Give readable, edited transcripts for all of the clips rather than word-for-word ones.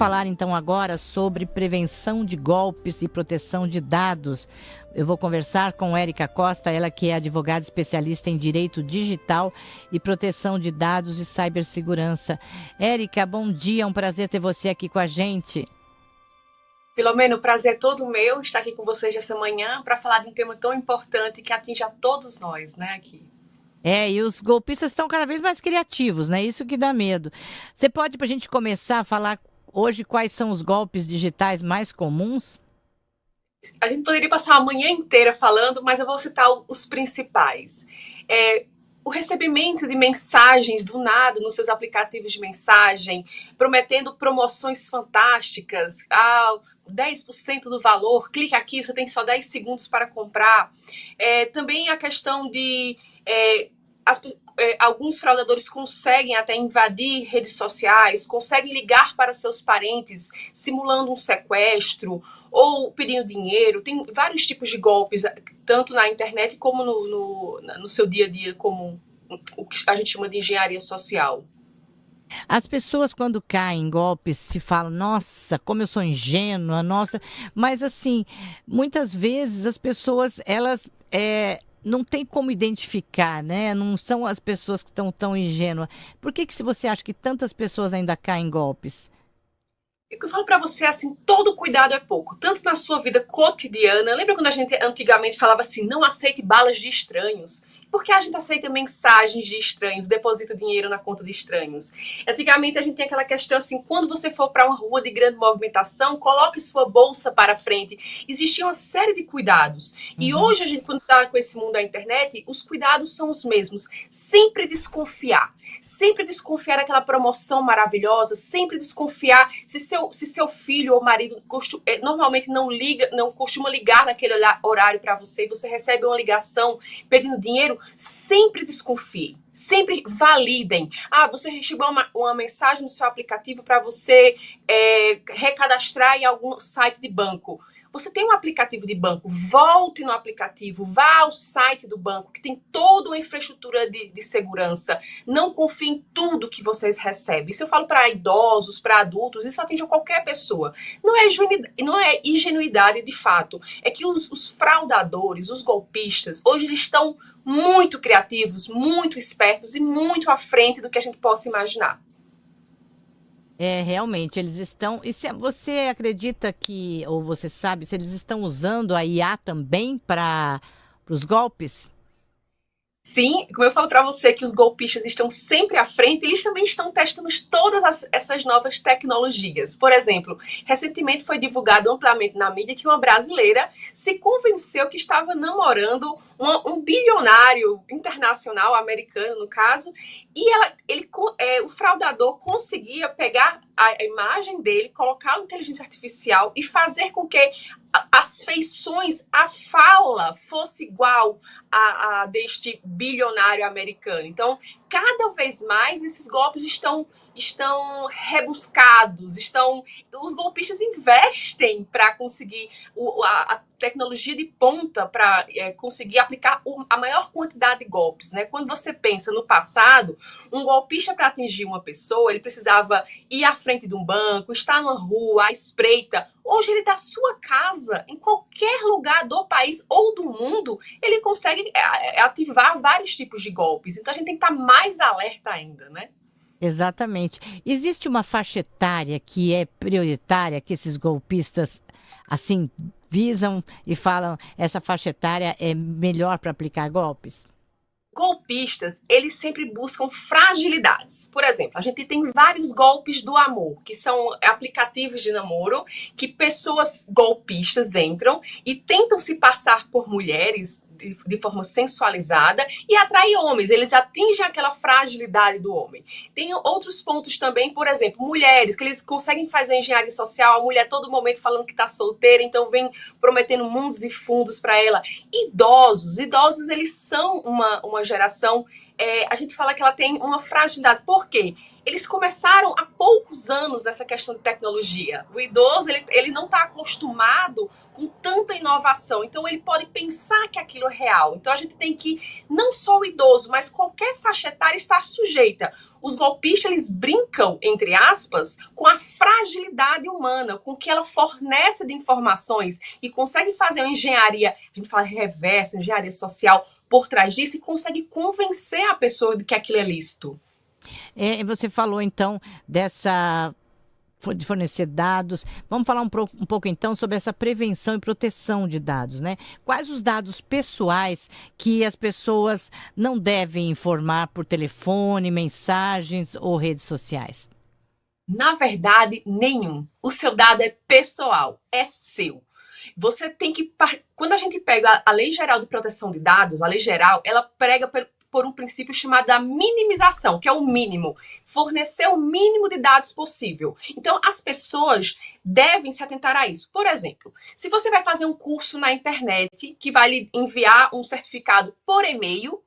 falar então agora sobre prevenção de golpes e proteção de dados. Eu vou conversar com Érica Costa, ela que é advogada especialista em direito digital e proteção de dados e cibersegurança. Érica, bom dia, é um prazer ter você aqui com a gente. Filomeno, o prazer é todo meu estar aqui com vocês essa manhã para falar de um tema tão importante que atinge a todos nós, né, aqui. E os golpistas estão cada vez mais criativos, né? Isso que dá medo. Você pode, para a gente começar a falar hoje, quais são os golpes digitais mais comuns? A gente poderia passar a manhã inteira falando, mas eu vou citar os principais. O recebimento de mensagens do nada nos seus aplicativos de mensagem, prometendo promoções fantásticas, 10% do valor, clique aqui, você tem só 10 segundos para comprar. Também a questão de alguns fraudadores conseguem até invadir redes sociais, conseguem ligar para seus parentes, simulando um sequestro ou pedindo dinheiro. Tem vários tipos de golpes, tanto na internet como no seu dia a dia comum, o que a gente chama de engenharia social. As pessoas, quando caem em golpes, se falam, nossa, como eu sou ingênua, nossa. Mas, assim, muitas vezes as pessoas, elas não têm como identificar, né? Não são as pessoas que estão tão ingênuas. Por que se você acha que tantas pessoas ainda caem em golpes? Eu falo para você assim, todo cuidado é pouco, tanto na sua vida cotidiana. Lembra quando a gente antigamente falava assim, não aceite balas de estranhos? Por que a gente aceita mensagens de estranhos, deposita dinheiro na conta de estranhos? Antigamente a gente tinha aquela questão assim, quando você for para uma rua de grande movimentação, coloque sua bolsa para frente. Existia uma série de cuidados. E Uhum. hoje a gente, quando está com esse mundo da internet, os cuidados são os mesmos. Sempre desconfiar. Sempre desconfiar daquela promoção maravilhosa, sempre desconfiar se seu filho ou marido normalmente não costuma ligar naquele horário para você, e você recebe uma ligação pedindo dinheiro, sempre desconfie. Sempre validem. Você recebeu uma mensagem no seu aplicativo para você recadastrar em algum site de banco. Você tem um aplicativo de banco, volte no aplicativo, vá ao site do banco, que tem toda uma infraestrutura de segurança. Não confie em tudo que vocês recebem. Isso eu falo para idosos, para adultos, isso atinge qualquer pessoa. Não é ingenuidade de fato. É que os fraudadores, os golpistas, hoje eles estão muito criativos, muito espertos e muito à frente do que a gente possa imaginar. Realmente, eles estão. E você acredita que, ou você sabe, se eles estão usando a IA também para os golpes? Sim, como eu falo para você que os golpistas estão sempre à frente, eles também estão testando todas essas novas tecnologias. Por exemplo, recentemente foi divulgado amplamente na mídia que uma brasileira se convenceu que estava namorando um bilionário internacional, americano no caso, e o fraudador conseguia pegar a imagem dele, colocar a inteligência artificial e fazer com que as feições, a fala fosse igual a deste bilionário americano. Então, cada vez mais esses golpes estão rebuscados, os golpistas investem para conseguir a tecnologia de ponta para conseguir aplicar a maior quantidade de golpes, né? Quando você pensa no passado, um golpista para atingir uma pessoa, ele precisava ir à frente de um banco, estar numa rua, à espreita. Hoje ele da sua casa, em qualquer lugar do país ou do mundo, ele consegue ativar vários tipos de golpes. Então a gente tem que estar mais alerta ainda, né? Exatamente. Existe uma faixa etária que é prioritária, que esses golpistas, assim, visam e falam, essa faixa etária é melhor para aplicar golpes? Golpistas, eles sempre buscam fragilidades. Por exemplo, a gente tem vários golpes do amor, que são aplicativos de namoro, que pessoas golpistas entram e tentam se passar por mulheres de forma sensualizada e atrai homens, eles atingem aquela fragilidade do homem. Tem outros pontos também, por exemplo, mulheres, que eles conseguem fazer engenharia social, a mulher todo momento falando que está solteira, então vem prometendo mundos e fundos para ela. Idosos eles são uma geração, a gente fala que ela tem uma fragilidade. Por quê? eles começaram há poucos anos essa questão de tecnologia. O idoso, ele não está acostumado com tanta inovação, então ele pode pensar que aquilo é real. Então a gente tem que, não só o idoso, mas qualquer faixa etária está sujeita. Os golpistas, eles brincam, entre aspas, com a fragilidade humana, com o que ela fornece de informações e consegue fazer uma engenharia, a gente fala reversa, engenharia social, por trás disso e consegue convencer a pessoa de que aquilo é lícito. Você falou então dessa de fornecer dados. Vamos falar um pouco então sobre essa prevenção e proteção de dados, né? Quais os dados pessoais que as pessoas não devem informar por telefone, mensagens ou redes sociais? Na verdade, nenhum. O seu dado é pessoal, é seu. Você tem que. Quando a gente pega a Lei Geral de Proteção de Dados, a Lei Geral, ela prega por um princípio chamado da minimização, que é o mínimo. Fornecer o mínimo de dados possível. Então, as pessoas devem se atentar a isso. Por exemplo, se você vai fazer um curso na internet que vai lhe enviar um certificado por e-mail,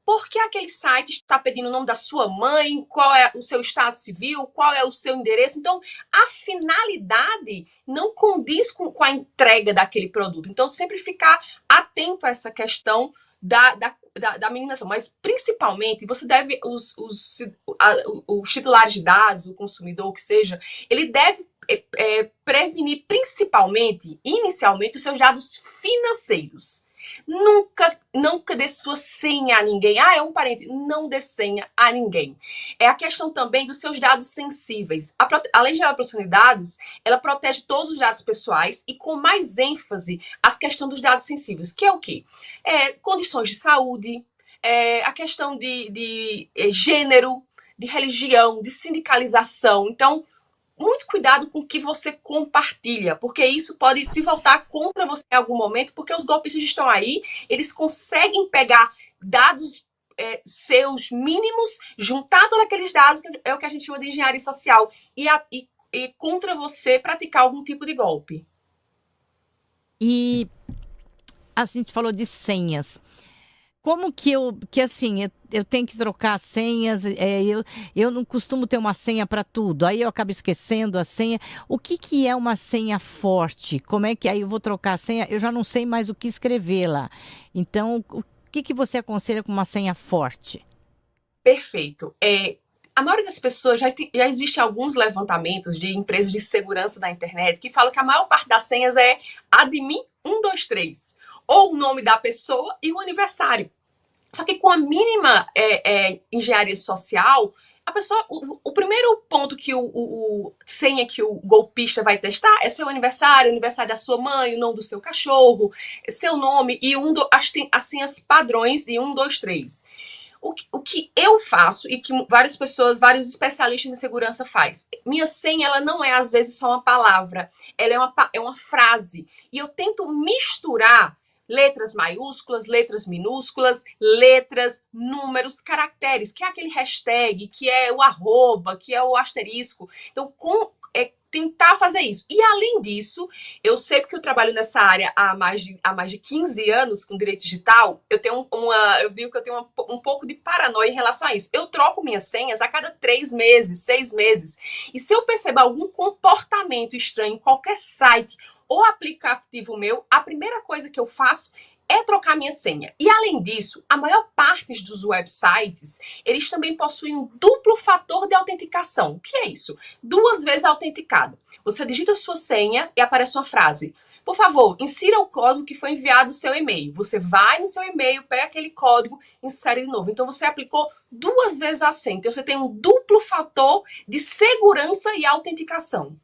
por que aquele site está pedindo o nome da sua mãe, qual é o seu estado civil, qual é o seu endereço? Então, a finalidade não condiz com a entrega daquele produto. Então, sempre ficar atento a essa questão da minimização. Mas, principalmente, você deve, os titulares de dados, o consumidor, o que seja, ele deve prevenir, principalmente, inicialmente, os seus dados financeiros. Nunca dê sua senha a ninguém. Ah, é um parente. Não dê senha a ninguém. É a questão também dos seus dados sensíveis. A Lei Geral de Proteção de Dados, ela protege todos os dados pessoais e com mais ênfase as questões dos dados sensíveis, que é o quê? Condições de saúde, a questão de gênero, de religião, de sindicalização. Então, muito cuidado com o que você compartilha, porque isso pode se voltar contra você em algum momento, porque os golpistas estão aí, eles conseguem pegar dados seus mínimos, juntar todos aqueles dados, que é o que a gente chama de engenharia social, e contra você praticar algum tipo de golpe. E a gente falou de senhas. Como que assim, eu tenho que trocar senhas, eu não costumo ter uma senha para tudo, aí eu acabo esquecendo a senha. O que é uma senha forte? Como é que aí eu vou trocar a senha? Eu já não sei mais o que escrever lá. Então, o que você aconselha com uma senha forte? Perfeito. A maioria das pessoas, já existe alguns levantamentos de empresas de segurança da internet que falam que a maior parte das senhas é admin 123, ou o nome da pessoa e o aniversário. Só que com a mínima engenharia social, a pessoa, o primeiro ponto que senha que o golpista vai testar é seu aniversário, o aniversário da sua mãe, o nome do seu cachorro, seu nome e as senhas padrões de 1, 2, 3. O que eu faço e que várias pessoas, vários especialistas em segurança faz. Minha senha, ela não é às vezes só uma palavra, ela é uma frase. E eu tento misturar letras maiúsculas, letras minúsculas, letras, números, caracteres, que é aquele hashtag, que é o arroba, que é o asterisco. Então, tentar fazer isso. E, além disso, eu sei porque eu trabalho nessa área há mais de 15 anos com direito digital, eu digo que eu tenho um pouco de paranoia em relação a isso. Eu troco minhas senhas a cada 3 meses, 6 meses. E se eu perceber algum comportamento estranho em qualquer site ou aplicativo meu, a primeira coisa que eu faço é trocar minha senha. E, além disso, a maior parte dos websites, eles também possuem um duplo fator de autenticação. O que é isso? 2 vezes autenticado. Você digita sua senha e aparece uma frase. Por favor, insira o código que foi enviado no seu e-mail. Você vai no seu e-mail, pega aquele código, insere de novo. Então, você aplicou 2 vezes a senha. Então, você tem um duplo fator de segurança e autenticação.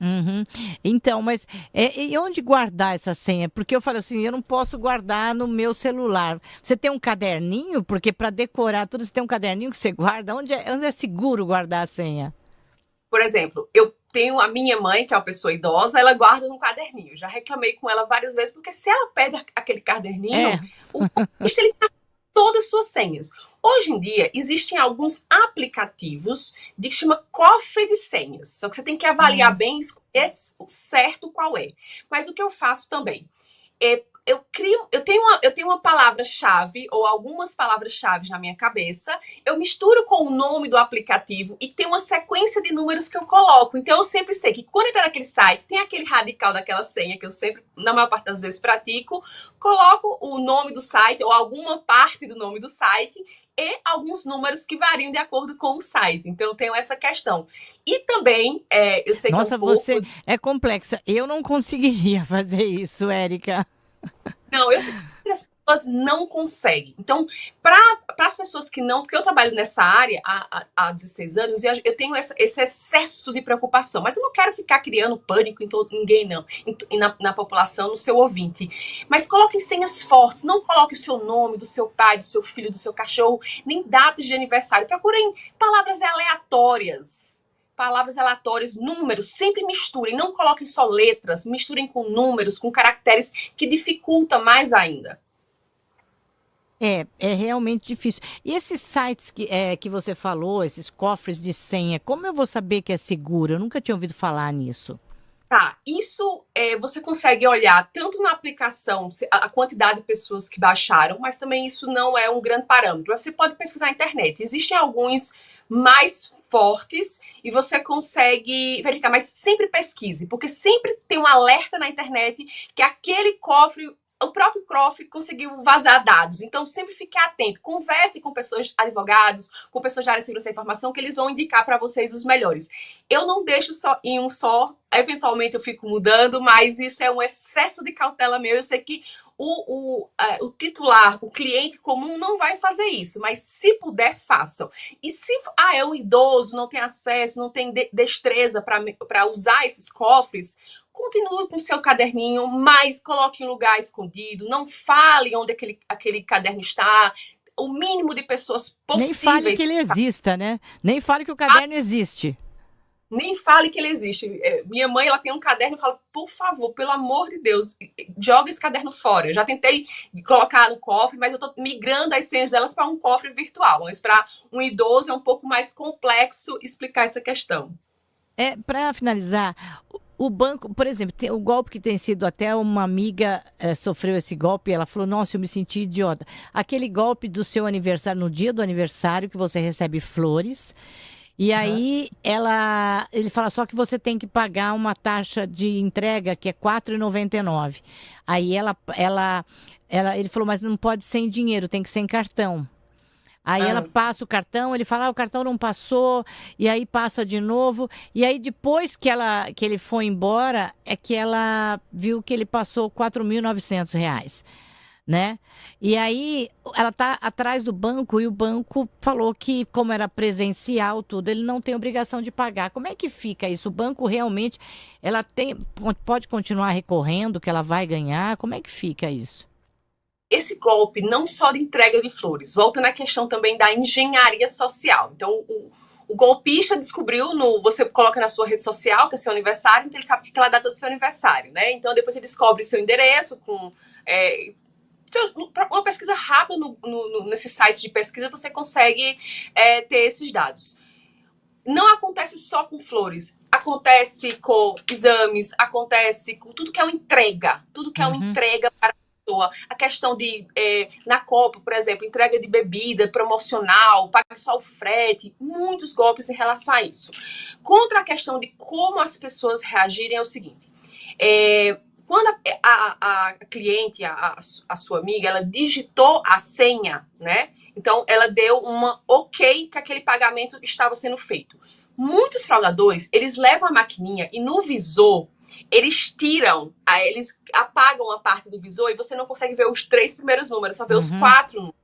Uhum. Então, mas e onde guardar essa senha? Porque eu falo assim, eu não posso guardar no meu celular. Você tem um caderninho? Porque para decorar tudo, você tem um caderninho que você guarda? Onde é seguro guardar a senha? Por exemplo, eu tenho a minha mãe, que é uma pessoa idosa, ela guarda num caderninho. Já reclamei com ela várias vezes, porque se ela perde aquele caderninho, É. o golpista, ele tem todas as suas senhas. Hoje em dia, existem alguns aplicativos de que chama cofre de senhas. Só que você tem que avaliar bem e escolher o certo qual é. Mas o que eu faço também? eu tenho uma palavra-chave ou algumas palavras-chave na minha cabeça, eu misturo com o nome do aplicativo e tem uma sequência de números que eu coloco. Então eu sempre sei que quando entrar naquele site, tem aquele radical daquela senha que eu sempre, na maior parte das vezes, pratico, coloco o nome do site ou alguma parte do nome do site e alguns números que variam de acordo com o site. Então eu tenho essa questão. E também, eu sei que é um Nossa, pouco... você é complexa. Eu não conseguiria fazer isso, Érica. Não, eu sei que as pessoas não conseguem. Então, para as pessoas que não, porque eu trabalho nessa área há 16 anos e eu tenho esse excesso de preocupação, mas eu não quero ficar criando pânico em ninguém, não, na população, no seu ouvinte. Mas coloquem senhas fortes, não coloque o seu nome, do seu pai, do seu filho, do seu cachorro, nem datas de aniversário. Procurem palavras aleatórias. Palavras aleatórias, números, sempre misturem, não coloquem só letras, misturem com números, com caracteres, que dificulta mais ainda. É realmente difícil. E esses sites que você falou, esses cofres de senha, como eu vou saber que é seguro? Eu nunca tinha ouvido falar nisso. Tá, isso você consegue olhar tanto na aplicação, a quantidade de pessoas que baixaram, mas também isso não é um grande parâmetro. Você pode pesquisar na internet. Existem alguns mais fortes e você consegue verificar, mas sempre pesquise, porque sempre tem um alerta na internet que aquele cofre, o próprio cofre conseguiu vazar dados. Então, sempre fique atento. Converse com pessoas, advogados, com pessoas da área de segurança da informação, que eles vão indicar para vocês os melhores. Eu não deixo só em um só, eventualmente eu fico mudando, mas isso é um excesso de cautela meu. Eu sei que o titular, o cliente comum não vai fazer isso, mas se puder, façam. E se é um idoso, não tem acesso, não tem destreza para usar esses cofres, continue com o seu caderninho, mas coloque em lugar escondido, não fale onde aquele caderno está, o mínimo de pessoas Nem fale possíveis. que ele exista, né? Nem fale que o caderno existe. Nem fale que ele existe. Minha mãe, ela tem um caderno e fala, por favor, pelo amor de Deus, joga esse caderno fora. Eu já tentei colocar no cofre, mas eu tô migrando as senhas delas para um cofre virtual. Mas para um idoso é um pouco mais complexo explicar essa questão. Para finalizar, o banco, por exemplo, o golpe que tem sido até uma amiga sofreu esse golpe, ela falou, nossa, eu me senti idiota. Aquele golpe do seu aniversário, no dia do aniversário, que você recebe flores, e aí ele fala só que você tem que pagar uma taxa de entrega que é R$ 4,99. Aí ele falou, mas não pode ser em dinheiro, tem que ser em cartão. Aí ela passa o cartão, ele fala, o cartão não passou, e aí passa de novo. E aí depois que ele foi embora, é que ela viu que ele passou R$ 4.900, né? E aí ela tá atrás do banco e o banco falou que, como era presencial tudo, ele não tem obrigação de pagar. Como é que fica isso? O banco realmente, pode continuar recorrendo, que ela vai ganhar? Como é que fica isso? Esse golpe não só de entrega de flores, volta na questão também da engenharia social. Então, o golpista descobriu, você coloca na sua rede social que é seu aniversário, então ele sabe que aquela data é seu aniversário, né? Então, depois ele descobre seu endereço uma pesquisa rápida nesses sites de pesquisa, você consegue ter esses dados. Não acontece só com flores, acontece com exames, acontece com tudo que é uma entrega, tudo que é uma entrega para a questão de, na Copa, por exemplo, entrega de bebida promocional, pague só o frete, muitos golpes em relação a isso. Contra a questão de como as pessoas reagirem é o seguinte, quando a cliente, a sua amiga, ela digitou a senha, né? Então, ela deu uma ok que aquele pagamento estava sendo feito. Muitos fraudadores, eles levam a maquininha e no visor eles tiram, eles apagam a parte do visor e você não consegue ver os 3 primeiros números, só vê os 4 números.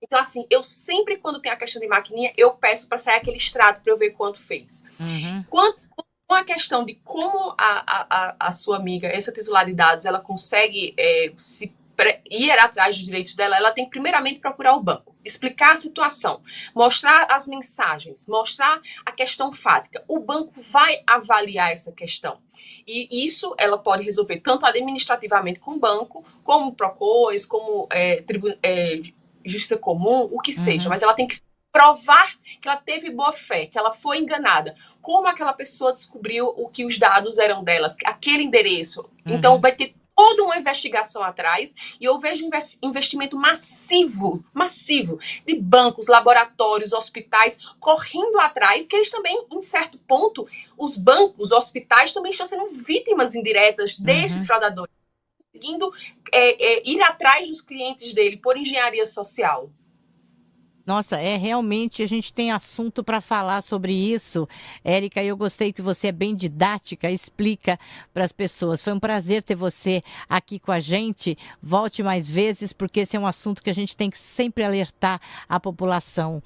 Então, assim, eu sempre, quando tem a questão de maquininha, eu peço para sair aquele extrato para eu ver quanto fez. Com a questão de como a sua amiga, essa titular de dados, ela consegue ir atrás dos direitos dela, ela tem que primeiramente procurar o banco, explicar a situação, mostrar as mensagens, mostrar a questão fática. O banco vai avaliar essa questão. E isso ela pode resolver tanto administrativamente com o banco, como PROCONs, como justiça comum, o que seja. Mas ela tem que provar que ela teve boa fé, que ela foi enganada. Como aquela pessoa descobriu que os dados eram delas, aquele endereço. Então vai ter toda uma investigação atrás, e eu vejo investimento massivo, massivo, de bancos, laboratórios, hospitais, correndo atrás, que eles também, em certo ponto, os bancos, hospitais também estão sendo vítimas indiretas destes fraudadores, conseguindo ir atrás dos clientes dele por engenharia social. Nossa, realmente a gente tem assunto para falar sobre isso. Érica, eu gostei que você é bem didática, explica para as pessoas. Foi um prazer ter você aqui com a gente. Volte mais vezes, porque esse é um assunto que a gente tem que sempre alertar a população.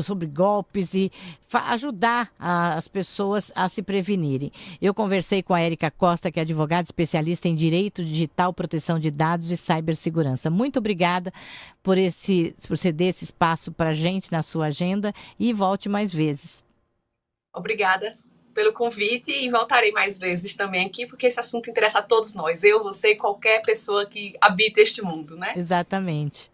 Sobre golpes e ajudar as pessoas a se prevenirem. Eu conversei com a Érica Costa, que é advogada especialista em direito digital, proteção de dados e cibersegurança. Muito obrigada por ceder esse espaço para a gente na sua agenda e volte mais vezes. Obrigada pelo convite e voltarei mais vezes também aqui, porque esse assunto interessa a todos nós, eu, você e qualquer pessoa que habita este mundo, né? Exatamente.